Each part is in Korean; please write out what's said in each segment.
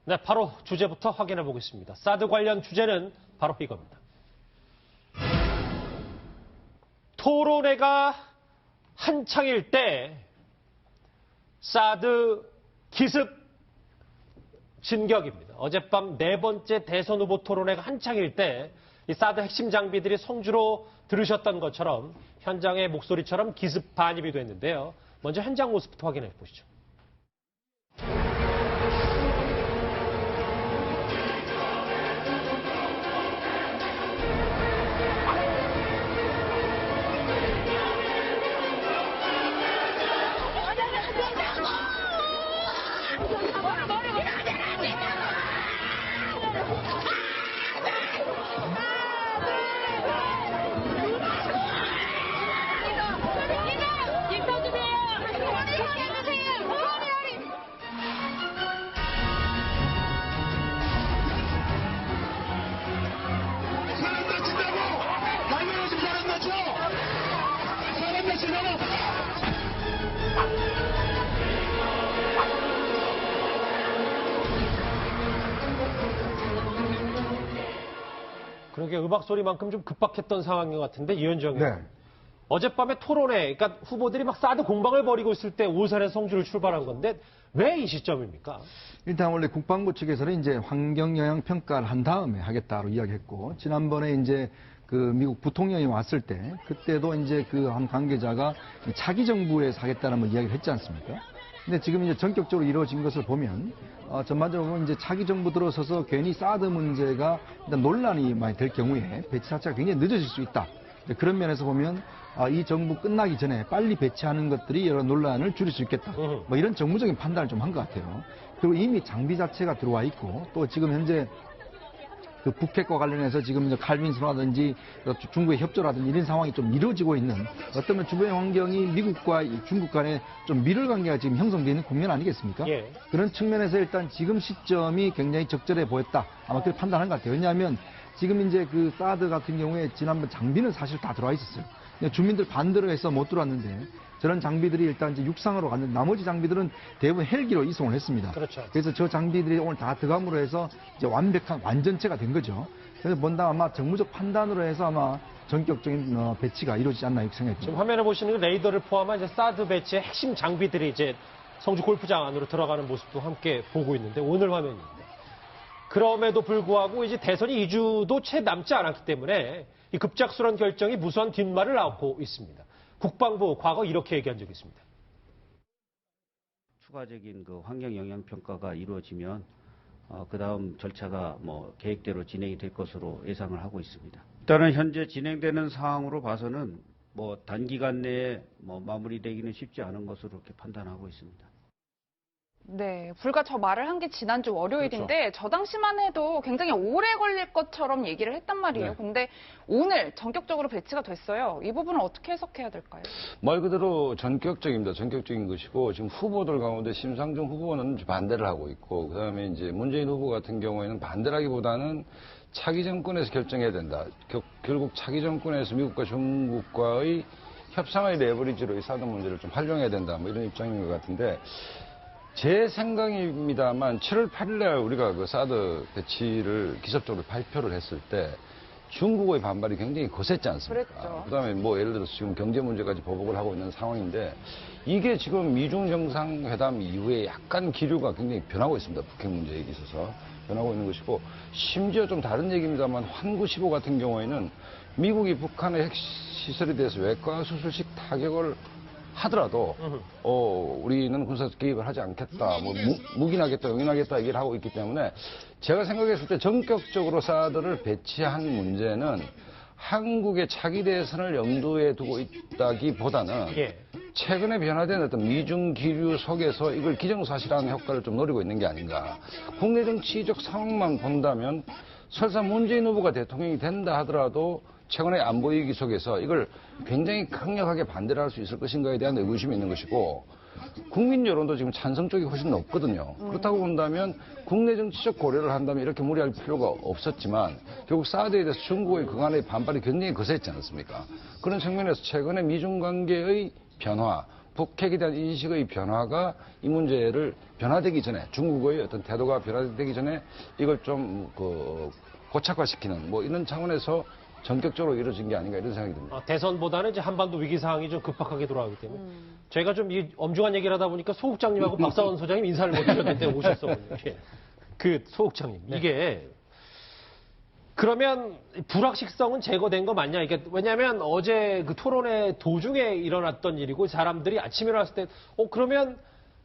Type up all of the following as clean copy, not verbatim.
네, 바로 주제부터 확인해 보겠습니다. 사드 관련 주제는 바로 이겁니다. 토론회가 한창일 때 사드 기습 진격입니다. 어젯밤 네 번째 대선 후보 토론회가 한창일 때 이 사드 핵심 장비들이 성주로 들으셨던 것처럼 현장의 목소리처럼 기습 반입이 됐는데요. 먼저 현장 모습부터 확인해 보시죠. 그러게 음악 소리만큼 좀 급박했던 상황인 것 같은데 이현정 의원. 네. 어젯밤에 토론회, 그러니까 후보들이 막 사드 공방을 벌이고 있을 때 오산에서 성주를 출발한 건데 왜 이 시점입니까? 일단 원래 국방부 측에서는 이제 환경 영향 평가를 한 다음에 하겠다로 이야기했고 지난번에 이제 그 미국 부통령이 왔을 때 그때도 이제 그 한 관계자가 차기 정부에서 하겠다는 뭐 이야기를 했지 않습니까? 근데 지금 이제 전격적으로 이루어진 것을 보면 전반적으로 보면 이제 차기 정부 들어서서 괜히 사드 문제가 일단 논란이 많이 될 경우에 배치 자체가 굉장히 늦어질 수 있다. 그런 면에서 보면 이 정부 끝나기 전에 빨리 배치하는 것들이 여러 논란을 줄일 수 있겠다. 뭐 이런 정무적인 판단을 좀 한 것 같아요. 그리고 이미 장비 자체가 들어와 있고 또 지금 현재 그 북핵과 관련해서 지금 이제 칼빈스라든지 중국의 협조라든지 이런 상황이 좀 이루어지고 있는 어쩌면 주변 환경이 미국과 중국 간에 좀 밀월 관계가 지금 형성되어 있는 국면 아니겠습니까? 예. 그런 측면에서 일단 지금 시점이 굉장히 적절해 보였다. 아마 그렇게 판단한 것 같아요. 왜냐하면 지금 이제 그 사드 같은 경우에 지난번 장비는 사실 다 들어와 있었어요. 주민들 반대로 해서 못 들어왔는데 저런 장비들이 일단 이제 육상으로 갔는데 나머지 장비들은 대부분 헬기로 이송을 했습니다. 그렇죠. 그래서 저 장비들이 오늘 다 들어감으로 해서 이제 완벽한 완전체가 된 거죠. 그래서 본다 아마 정무적 판단으로 해서 아마 전격적인 배치가 이루어지지 않나 이렇게 생각이 듭니다. 지금 화면에 보시는 레이더를 포함한 이제 사드 배치의 핵심 장비들이 이제 성주 골프장 안으로 들어가는 모습도 함께 보고 있는데 오늘 화면입니다. 그럼에도 불구하고 이제 대선이 2주도 채 남지 않았기 때문에 이 급작스러운 결정이 무수한 뒷말을 낳고 있습니다. 국방부 과거 이렇게 얘기한 적이 있습니다. 추가적인 그 환경 영향 평가가 이루어지면 그 다음 절차가 뭐 계획대로 진행이 될 것으로 예상을 하고 있습니다. 일단은 현재 진행되는 상황으로 봐서는 뭐 단기간 내에 뭐 마무리되기는 쉽지 않은 것으로 이렇게 판단하고 있습니다. 네, 불과 저 말을 한 게 지난주 월요일인데 그렇죠. 저 당시만 해도 굉장히 오래 걸릴 것처럼 얘기를 했단 말이에요. 네. 근데 오늘 전격적으로 배치가 됐어요. 이 부분은 어떻게 해석해야 될까요? 말 그대로 전격적입니다. 전격적인 것이고 지금 후보들 가운데 심상정 후보는 반대를 하고 있고 그다음에 이제 문재인 후보 같은 경우에는 반대라기보다는 차기 정권에서 결정해야 된다. 결국 차기 정권에서 미국과 중국과의 협상의 레버리지로 이 사드 문제를 좀 활용해야 된다. 뭐 이런 입장인 것 같은데 제 생각입니다만 7월 8일 날 우리가 그 사드 배치를 기습적으로 발표를 했을 때 중국의 반발이 굉장히 거셌지 않습니까? 그랬죠. 그다음에 뭐 예를 들어서 지금 경제 문제까지 보복을 하고 있는 상황인데 이게 지금 미중 정상회담 이후에 약간 기류가 굉장히 변하고 있습니다. 북핵 문제에 있어서 변하고 있는 것이고 심지어 좀 다른 얘기입니다만 환구15 같은 경우에는 미국이 북한의 핵시설에 대해서 외과 수술식 타격을 하더라도 우리는 군사적 개입을 하지 않겠다, 뭐 묵인하겠다, 용인하겠다 얘기를 하고 있기 때문에 제가 생각했을 때 전격적으로 사드를 배치한 문제는 한국의 차기 대선을 염두에 두고 있다기보다는 최근에 변화된 어떤 미중 기류 속에서 이걸 기정사실화하는 효과를 좀 노리고 있는 게 아닌가. 국내 정치적 상황만 본다면 설사 문재인 후보가 대통령이 된다 하더라도 최근의 안보 위기 속에서 이걸 굉장히 강력하게 반대를 할 수 있을 것인가에 대한 의구심이 있는 것이고 국민 여론도 지금 찬성 쪽이 훨씬 높거든요. 그렇다고 본다면 국내 정치적 고려를 한다면 이렇게 무리할 필요가 없었지만 결국 사드에 대해서 중국의 그간의 반발이 굉장히 거셌지 않습니까? 그런 측면에서 최근에 미중 관계의 변화, 북핵에 대한 인식의 변화가 이 문제를 변화되기 전에 중국의 어떤 태도가 변화되기 전에 이걸 좀 고착화시키는 뭐 이런 차원에서 전격적으로 이루어진 게 아닌가 이런 생각이 듭니다. 대선보다는 이제 한반도 위기 상황이 좀 급박하게 돌아가기 때문에 저희가 좀 이 엄중한 얘기를 하다 보니까 소국장님하고 박사원 소장님 인사를 못 드렸는데 오셨었거든요. 예. 그 소국장님 이게 그러면 불확실성은 제거된 거 맞냐? 이게 왜냐하면 어제 그 토론회 도중에 일어났던 일이고 사람들이 아침에 일어났을 때 그러면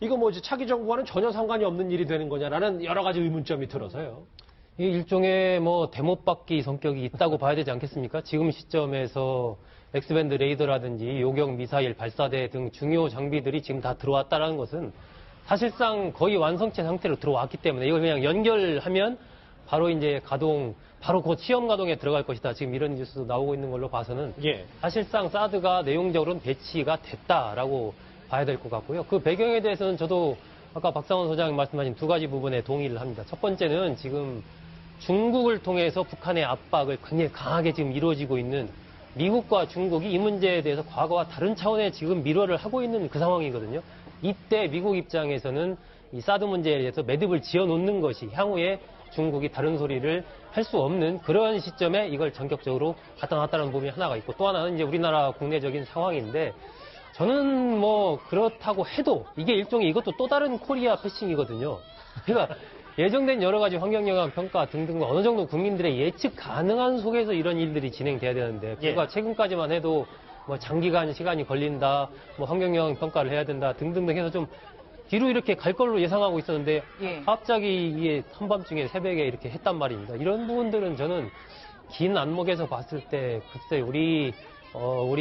이거 뭐지 차기 정부와는 전혀 상관이 없는 일이 되는 거냐라는 여러 가지 의문점이 들어서요. 이 일종의 뭐 대못받기 성격이 있다고 봐야 되지 않겠습니까? 지금 시점에서 엑스밴드 레이더라든지 요격 미사일 발사대 등 중요 장비들이 지금 다 들어왔다는 것은 사실상 거의 완성체 상태로 들어왔기 때문에 이걸 그냥 연결하면 바로 이제 가동, 바로 곧 시험 가동에 들어갈 것이다. 지금 이런 뉴스도 나오고 있는 걸로 봐서는 예. 사실상 사드가 내용적으로는 배치가 됐다라고 봐야 될 것 같고요. 그 배경에 대해서는 저도 아까 박상원 소장님 말씀하신 두 가지 부분에 동의를 합니다. 첫 번째는 지금 중국을 통해서 북한의 압박을 굉장히 강하게 지금 이루어지고 있는 미국과 중국이 이 문제에 대해서 과거와 다른 차원의 지금 밀어를 하고 있는 그 상황이거든요. 이때 미국 입장에서는 이 사드 문제에 대해서 매듭을 지어놓는 것이 향후에 중국이 다른 소리를 할 수 없는 그런 시점에 이걸 전격적으로 갖다 놨다는 부분이 하나가 있고 또 하나는 이제 우리나라 국내적인 상황인데 저는 뭐 그렇다고 해도 이게 일종의 이것도 또 다른 코리아 패싱이거든요. 그러니까 예정된 여러 가지 환경영향 평가 등등 어느 정도 국민들의 예측 가능한 속에서 이런 일들이 진행돼야 되는데 그러니까 최근까지만 해도 뭐 장기간 시간이 걸린다, 뭐 환경영향 평가를 해야 된다 등등등 해서 좀 뒤로 이렇게 갈 걸로 예상하고 있었는데 갑자기 이게 한밤중에 새벽에 이렇게 했단 말입니다. 이런 부분들은 저는 긴 안목에서 봤을 때 글쎄 우리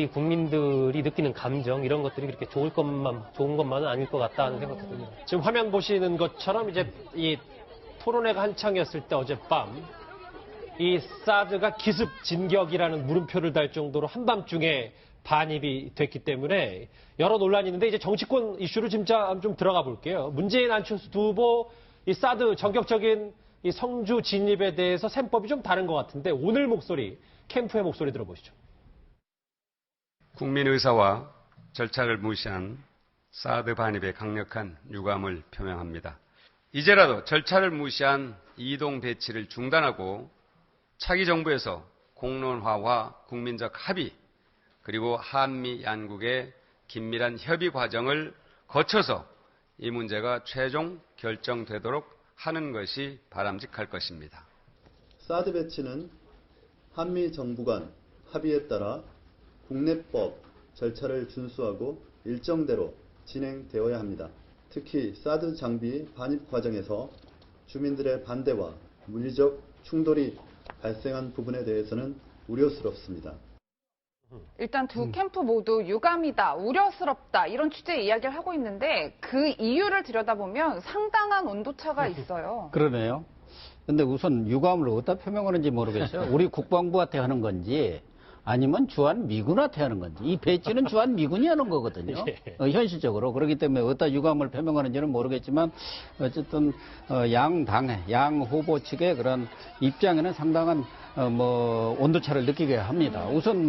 국민들이 느끼는 감정 이런 것들이 그렇게 좋은 것만은 아닐 것 같다는 생각이 듭니다. 지금 화면 보시는 것처럼 이제 이 토론회가 한창이었을 때 어젯밤 이 사드가 기습 진격이라는 물음표를 달 정도로 한밤중에 반입이 됐기 때문에 여러 논란이 있는데 이제 정치권 이슈로 진짜 좀 들어가 볼게요. 문재인 안철수 두 후보 이 사드 전격적인 이 성주 진입에 대해서 셈법이 좀 다른 것 같은데 오늘 목소리 캠프의 목소리 들어보시죠. 국민 의사와 절차를 무시한 사드 반입에 강력한 유감을 표명합니다. 이제라도 절차를 무시한 이동 배치를 중단하고 차기 정부에서 공론화와 국민적 합의 그리고 한미 양국의 긴밀한 협의 과정을 거쳐서 이 문제가 최종 결정되도록 하는 것이 바람직할 것입니다. 사드 배치는 한미 정부 간 합의에 따라 국내법 절차를 준수하고 일정대로 진행되어야 합니다. 특히 사드 장비 반입 과정에서 주민들의 반대와 물리적 충돌이 발생한 부분에 대해서는 우려스럽습니다. 일단 두 캠프 모두 유감이다, 우려스럽다 이런 취지의 이야기를 하고 있는데 그 이유를 들여다보면 상당한 온도차가 있어요. 그러네요. 근데 우선 유감을 어디다 표명하는지 모르겠어요. 우리 국방부한테 하는 건지 아니면 주한 미군한테 하는 건지. 이 배치는 주한 미군이 하는 거거든요. 현실적으로. 그렇기 때문에 어디다 유감을 표명하는지는 모르겠지만 어쨌든 양 후보 측의 그런 입장에는 상당한 온도차를 느끼게 합니다. 우선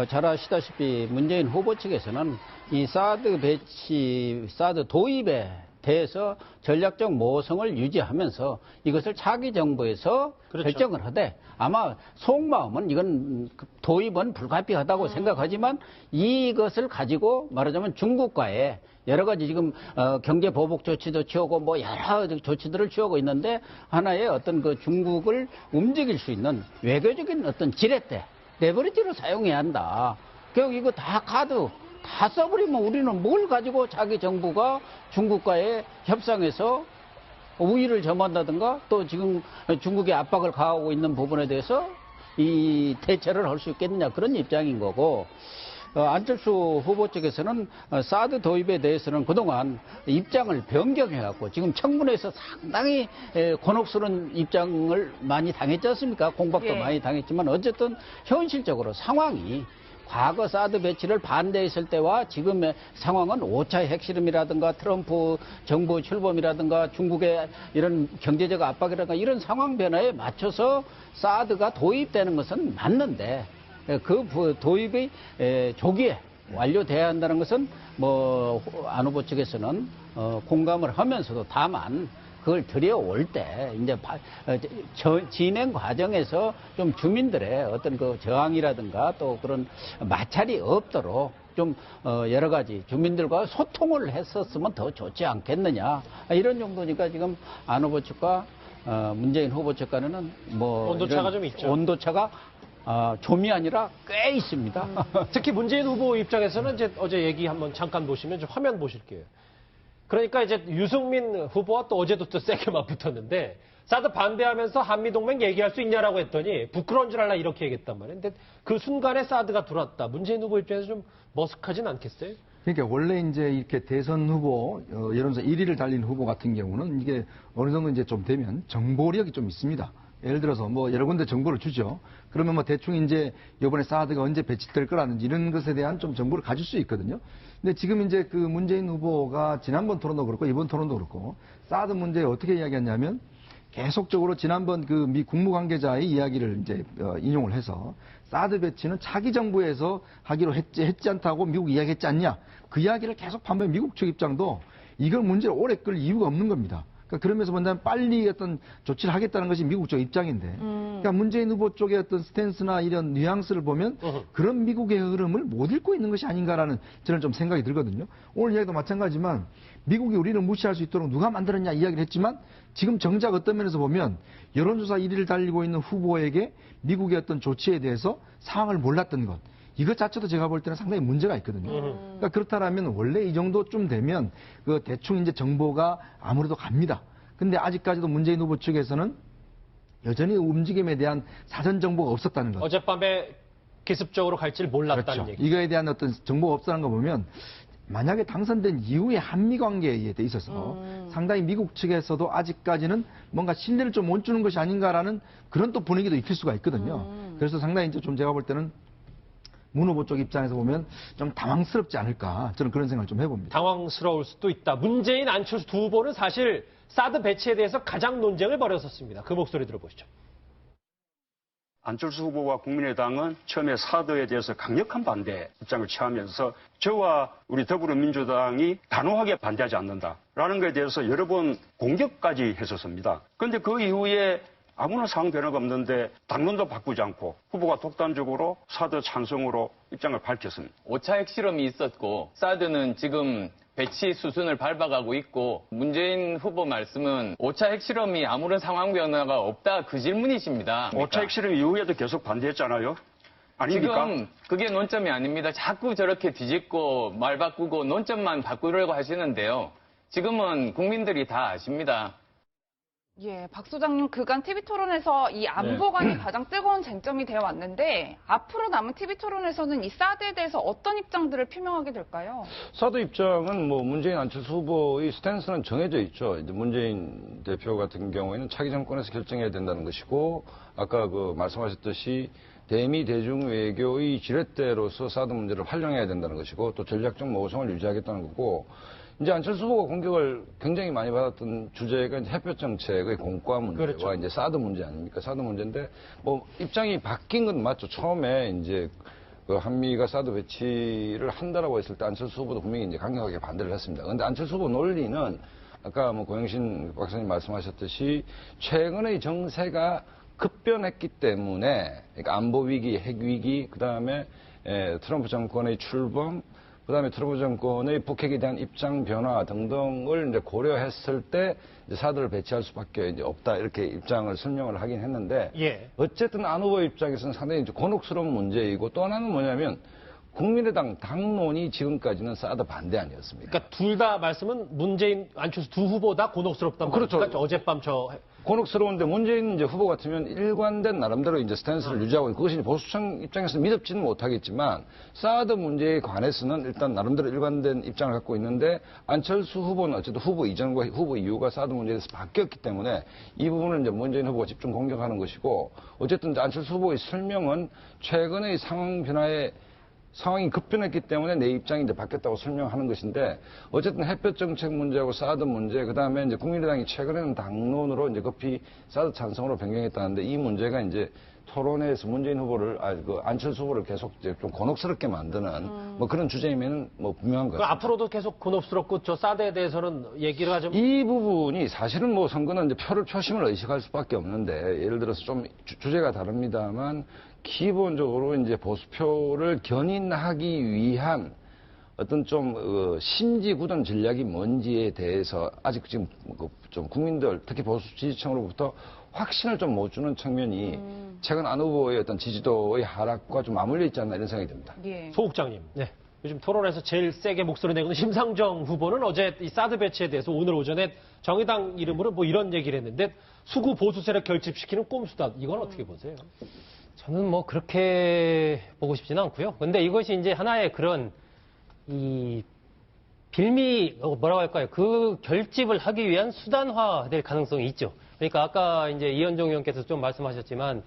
잘 아시다시피 문재인 후보 측에서는 이 사드 배치, 사드 도입에 대해서 전략적 모성을 유지하면서 이것을 차기 정부에서 결정을 하되 아마 속마음은 이건 도입은 불가피하다고 생각하지만 이것을 가지고 말하자면 중국과의 여러 가지 지금 경제 보복 조치도 취하고 여러 조치들을 취하고 있는데 하나의 어떤 그 중국을 움직일 수 있는 외교적인 어떤 지렛대, 레버리지로 사용해야 한다. 결국 이거 다 카드 다 써버리면 우리는 뭘 가지고 자기 정부가 중국과의 협상에서 우위를 점한다든가 또 지금 중국의 압박을 가하고 있는 부분에 대해서 이 대처를 할 수 있겠느냐 그런 입장인 거고 안철수 후보 측에서는 사드 도입에 대해서는 그동안 입장을 변경해갖고 지금 청문회에서 상당히 곤혹스러운 입장을 많이 당했지 않습니까? 공박도 많이 당했지만 어쨌든 현실적으로 상황이 과거 사드 배치를 반대했을 때와 지금의 상황은 5차 핵실험이라든가 트럼프 정부 출범이라든가 중국의 이런 경제적 압박이라든가 이런 상황 변화에 맞춰서 사드가 도입되는 것은 맞는데 그 도입이 조기에 완료돼야 한다는 것은 뭐 안 후보 측에서는 공감을 하면서도 다만 그걸 들여올 때 이제 진행 과정에서 좀 주민들의 어떤 그 저항이라든가 또 그런 마찰이 없도록 좀 여러 가지 주민들과 소통을 했었으면 더 좋지 않겠느냐 이런 정도니까 지금 안 후보 측과 문재인 후보 측 간에는 뭐 온도차가 좀 있죠. 온도차가 좀이 아니라 꽤 있습니다. 특히 문재인 후보 입장에서는 이제 어제 얘기 한번 잠깐 보시면 좀 화면 보실게요. 그러니까 이제 유승민 후보와 또 어제도 또 세게 맞붙었는데 사드 반대하면서 한미동맹 얘기할 수 있냐라고 했더니 부끄러운 줄 알라 이렇게 얘기했단 말이에요. 근데 그 순간에 사드가 들어왔다. 문재인 후보 입장에서 좀 머쓱하진 않겠어요? 그러니까 원래 이제 이렇게 대선 후보, 여론조사 1위를 달린 후보 같은 경우는 이게 어느 정도 이제 좀 되면 정보력이 좀 있습니다. 예를 들어서 뭐 여러 군데 정보를 주죠. 그러면 뭐 대충 이제 이번에 사드가 언제 배치될 거라든지 이런 것에 대한 좀 정보를 가질 수 있거든요. 근데 지금 이제 그 문재인 후보가 지난번 토론도 그렇고 이번 토론도 그렇고 사드 문제에 어떻게 이야기했냐면 계속적으로 지난번 그 미 국무관계자의 이야기를 이제 인용을 해서 사드 배치는 차기 정부에서 하기로 했지 않다고 미국 이야기했지 않냐. 그 이야기를 계속 반복해 미국 측 입장도 이걸 문제를 오래 끌 이유가 없는 겁니다. 그러니까 그러면서 본다면 빨리 어떤 조치를 하겠다는 것이 미국 쪽 입장인데, 그러니까 문재인 후보 쪽의 어떤 스탠스나 이런 뉘앙스를 보면 그런 미국의 흐름을 못 읽고 있는 것이 아닌가라는 저는 좀 생각이 들거든요. 오늘 이야기도 마찬가지지만 미국이 우리를 무시할 수 있도록 누가 만들었냐 이야기를 했지만 지금 정작 어떤 면에서 보면 여론조사 1위를 달리고 있는 후보에게 미국의 어떤 조치에 대해서 상황을 몰랐던 것. 이것 자체도 제가 볼 때는 상당히 문제가 있거든요. 그러니까 그렇다면 원래 이 정도쯤 되면 그 대충 이제 정보가 아무래도 갑니다. 근데 아직까지도 문재인 후보 측에서는 여전히 움직임에 대한 사전 정보가 없었다는 거죠. 어젯밤에 기습적으로 갈지를 몰랐다는 그렇죠. 얘기. 이거에 대한 어떤 정보가 없다는 거 보면 만약에 당선된 이후에 한미 관계에 있어서 상당히 미국 측에서도 아직까지는 뭔가 신뢰를 좀 못 주는 것이 아닌가라는 그런 또 분위기도 있을 수가 있거든요. 그래서 상당히 이제 좀 제가 볼 때는 문 후보 쪽 입장에서 보면 좀 당황스럽지 않을까 저는 그런 생각을 좀 해봅니다. 당황스러울 수도 있다. 문재인, 안철수 두 후보는 사실 사드 배치에 대해서 가장 논쟁을 벌였었습니다. 그 목소리 들어보시죠. 안철수 후보와 국민의당은 처음에 사드에 대해서 강력한 반대 입장을 취하면서 저와 우리 더불어민주당이 단호하게 반대하지 않는다라는 것에 대해서 여러 번 공격까지 했었습니다. 그런데 그 이후에 아무런 상황 변화가 없는데 당론도 바꾸지 않고 후보가 독단적으로 사드 찬성으로 입장을 밝혔습니다. 5차 핵실험이 있었고 사드는 지금 배치 수순을 밟아가고 있고 문재인 후보 말씀은 5차 핵실험이 아무런 상황 변화가 없다 그 질문이십니다. 5차 핵실험 이후에도 계속 반대했잖아요. 아닙니까? 지금 그게 논점이 아닙니다. 자꾸 저렇게 뒤집고 말 바꾸고 논점만 바꾸려고 하시는데요. 지금은 국민들이 다 아십니다. 예, 박 소장님 그간 TV토론에서 이 안보관이 가장 뜨거운 쟁점이 되어 왔는데 앞으로 남은 TV토론에서는 이 사드에 대해서 어떤 입장들을 표명하게 될까요? 사드 입장은 뭐 문재인 안철수 후보의 스탠스는 정해져 있죠. 이제 문재인 대표 같은 경우에는 차기 정권에서 결정해야 된다는 것이고 아까 그 말씀하셨듯이 대미 대중 외교의 지렛대로서 사드 문제를 활용해야 된다는 것이고 또 전략적 모성을 유지하겠다는 거고 이제 안철수 후보가 공격을 굉장히 많이 받았던 주제가 이제 햇볕 정책의 공과 문제와 그렇죠. 이제 사드 문제 아닙니까? 사드 문제인데 뭐 입장이 바뀐 건 맞죠. 처음에 이제 그 한미가 사드 배치를 한다라고 했을 때 안철수 후보도 분명히 이제 강력하게 반대를 했습니다. 그런데 안철수 후보 논리는 아까 뭐 고영신 박사님 말씀하셨듯이 최근의 정세가 급변했기 때문에 그러니까 안보 위기, 핵 위기, 그 다음에 트럼프 정권의 출범, 그 다음에 트럼프 정권의 북핵에 대한 입장 변화 등등을 이제 고려했을 때 이제 사드를 배치할 수밖에 이제 없다 이렇게 입장을 설명을 하긴 했는데 예. 어쨌든 안 후보 입장에서는 상당히 이제 곤혹스러운 문제이고 또 하나는 뭐냐면 국민의당 당론이 지금까지는 사드 반대 아니었습니까? 그러니까 둘 다 말씀은 문재인, 안철수 두 후보 다 곤혹스럽다는 그렇죠. 거니까 어젯밤 곤혹스러운데 문재인 이제 후보 같으면 일관된 나름대로 이제 스탠스를 유지하고 있고 그것이 보수층 입장에서 믿업지는 못하겠지만 사드 문제에 관해서는 일단 나름대로 일관된 입장을 갖고 있는데 안철수 후보는 어쨌든 후보 이전과 후보 이후가 사드 문제에 대해서 바뀌었기 때문에 이 부분을 이제 문재인 후보가 집중 공격하는 것이고 어쨌든 이제 안철수 후보의 설명은 최근의 상황 변화에 상황이 급변했기 때문에 내 입장이 이제 바뀌었다고 설명하는 것인데 어쨌든 햇볕 정책 문제하고 사드 문제 그다음에 이제 국민의당이 최근에는 당론으로 이제 급히 사드 찬성으로 변경했다는데 이 문제가 이제 토론회에서 문재인 후보를, 안철수 후보를 계속 이제 좀 곤혹스럽게 만드는 뭐 그런 주제이면 뭐 분명한 것 같습니다. 앞으로도 계속 곤혹스럽고 저 사드에 대해서는 얘기가 좀 이 부분이 사실은 뭐 선거는 이제 표심을 의식할 수밖에 없는데 예를 들어서 좀 주제가 다릅니다만 기본적으로 이제 보수표를 견인하기 위한 어떤 좀 심지 굳은 전략이 뭔지에 대해서 아직 지금 좀 국민들 특히 보수 지지층으로부터 확신을 좀 못 주는 측면이 최근 안 후보의 어떤 지지도의 하락과 좀 맞물려 있지 않나 이런 생각이 듭니다. 예. 소 국장님. 네. 요즘 토론에서 제일 세게 목소리 내고 있는 심상정 후보는 어제 이 사드 배치에 대해서 오늘 오전에 정의당 이름으로 뭐 이런 얘기를 했는데 수구 보수 세력 결집시키는 꼼수다. 이건 어떻게 보세요? 저는 뭐 그렇게 보고 싶지는 않고요. 근데 이것이 이제 하나의 그런 이 뭐라고 할까요? 그 결집을 하기 위한 수단화될 가능성이 있죠. 그러니까 아까 이제 이현종 의원께서 좀 말씀하셨지만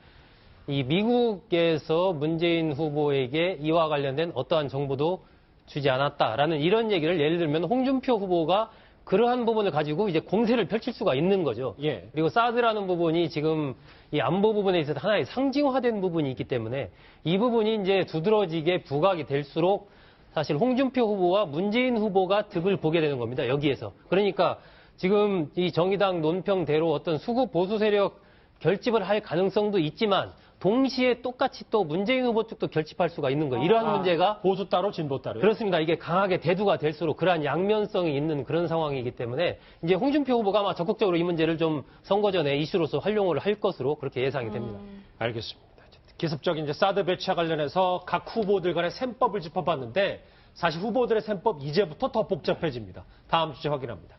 이 미국에서 문재인 후보에게 이와 관련된 어떠한 정보도 주지 않았다라는 이런 얘기를 예를 들면 홍준표 후보가 그러한 부분을 가지고 이제 공세를 펼칠 수가 있는 거죠. 예. 그리고 사드라는 부분이 지금 이 안보 부분에 있어서 하나의 상징화된 부분이 있기 때문에 이 부분이 이제 두드러지게 부각이 될수록 사실 홍준표 후보와 문재인 후보가 득을 보게 되는 겁니다. 여기에서. 그러니까 지금 이 정의당 논평대로 어떤 수구 보수 세력 결집을 할 가능성도 있지만 동시에 똑같이 또 문재인 후보 쪽도 결집할 수가 있는 거예요. 이러한 문제가 보수 따로 진보 따로. 그렇습니다. 이게 강하게 대두가 될수록 그러한 양면성이 있는 그런 상황이기 때문에 이제 홍준표 후보가 아마 적극적으로 이 문제를 좀 선거 전에 이슈로서 활용을 할 것으로 그렇게 예상이 됩니다. 알겠습니다. 기습적인 이제 사드 배치와 관련해서 각 후보들 간의 셈법을 짚어봤는데 사실 후보들의 셈법 이제부터 더 복잡해집니다. 다음 주제 확인합니다.